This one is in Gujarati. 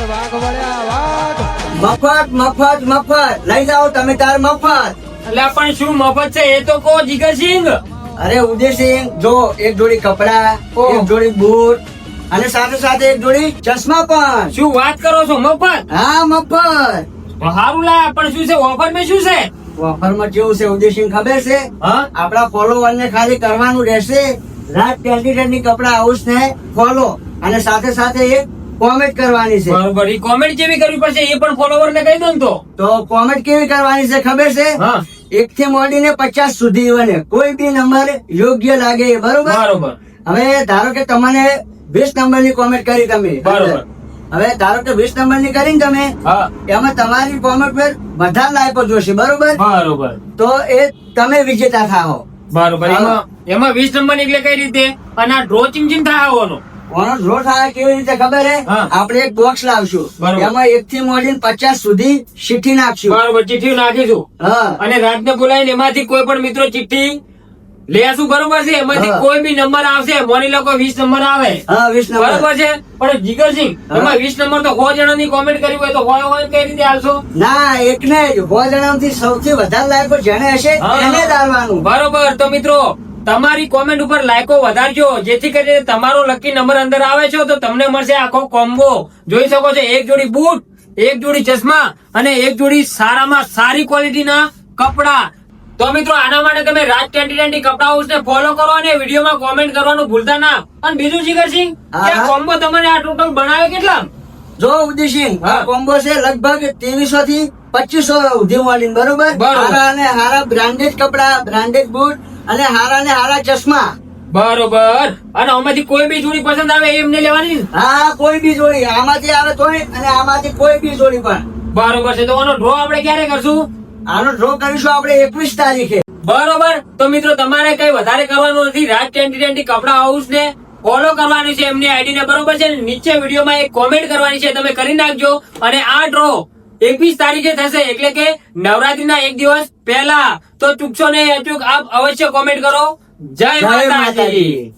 વાઘ વળ્યા વાઘ. મફત મફત મફત લઈ જાઓ તમે તાર મફત. એટલે પણ શું મફત છે એ તો કહો જીગરસિંહ. અરે ઉદયસિંહ જો એક જોડી કપડા, એક જોડી બૂટ અને સાથે સાથે એક જોડી ચશ્મા પણ. શું વાત કરો છો, મફત? હા મફત. સારું લાયા, પણ શું છે ઓફર માં? શું છે ઓફરમાં કેવું છે ઉદયસિંહ ખબર છે? હા આપડા ફોલોવર ને ખાલી કરવાનું રહેશે રાજ ટેન્ડિટેડ ની કપડા હાઉસ ને ફોલો અને સાથે સાથે એક કોમેન્ટ કરવાની છે. બરોબર. ઈ કોમેન્ટ કેવી કરવી પડશે એ પણ ફોલોવર ને કહી દો ને તો. તો કોમેન્ટ કેવી કરવાની છે ખબર છે? હા 1 થી મોડીને 50 સુધી બને કોઈ બી નંબર યોગ્ય લાગે એ. બરોબર. બરોબર હવે ધારો કે તમને 20 નંબર ની કોમેન્ટ કરી તમે. બરોબર. હવે ધારો કે 20 નંબર ની કરીને તમે હા એમાં તમારી કોમેન્ટ પર બધા લાઈકો જોશે. બરોબર. બરોબર તો એ તમે વિજેતા થાઓ. બરોબર. એમાં 20 નંબર એટલે કઈ રીતે? અને આ ડ્રો ચીમચીમ થાય આવવાનો. કોનો ડ્રો થાય કેવી રીતે ખબર હે? હા. આપણે એક બોક્સ લાવશું બરોબર. એમાં 1 થી મોડીને 50 સુધી ચિઠ્ઠી નાખશું. બરોબર. ચિઠ્ઠી નાખીશું હા અને રાતને બોલાવીને એમાંથી કોઈ પણ મિત્રો ચિઠ્ઠી લેશું. બરોબર છે. એમાંથી હા. કોઈ બી નંબર આવશે. માની લો કોઈ 20 નંબર આવે. હા 20 નંબર. બરોબર છે. પણ જીગરસિંહ હા. એમાં 20 નંબર તો 100 જણાની કોમેન્ટ કરી હોય તો હોય કઈ રીતે આવશો? ના એકને જ 100 જણામાંથી સૌથી વધારે લાયકો જેને હશે એને જ આવવાનું. બરોબર. તો મિત્રો તમારી કોમેન્ટ ઉપર લાયકો વધારજો જેથી કરીને તમારો લકી નંબર અંદર આવે છે તો તમને મળશે આખો કોમ્બો. જોઈ શકો છો, એક જોડી બૂટ, એક જોડી ચશ્મા અને એક જોડી સારામાં સારી ક્વોલિટીના કપડા. તો મિત્રો આના માટે તમે રાજ ટેન્ટી કપડા હાઉસ ને ફોલો કરો અને વિડીયોમાં કોમેન્ટ કરવાનું ભૂલતા ના. અને બીજું જીગરસિંહ કે હા. કોમ્બો તમને આ ટોટલ બનાવે કેટલા? જો ઉદયસિંહ હા. આ કોમ્બો છે લગભગ 2300 થી 2500 સુધી મળીને. બરોબર. બરોબર. હારા અને હારા બ્રાન્ડેડ કપડા, બ્રાન્ડેડ બૂટ અને હારા ને હારા ચશ્મા. બરોબર. અને આમાંથી કોઈ બી જોડી પસંદ આવે એમને લેવાની? હા કોઈ બી જોડી આમાંથી આવે તોય અને આમાંથી કોઈ બી જોડી પણ. બરોબર છે. તો આનો ડ્રો આપણે ક્યારે કરશું? આનો ડ્રો કરીશું આપણે 21 તારીખે. બરોબર. તો મિત્રો તમારે કઈ વધારે કરવાનું નથી. રાજ ટેન્ટી કપડા હાઉસ ને ફોલો કરવાની છે એમની આઈડી ને. બરોબર છે. નીચે વિડીયોમાં એક કોમેન્ટ કરવાની છે, તમે કરી નાખજો. અને આ ડ્રો 21 તારીખે થશે એટલે કે નવરાત્રીના એક દિવસ પહેલા. તો ચૂકશો નહીં, અચૂક આપ અવશ્ય કોમેન્ટ કરો. જય માતાજી.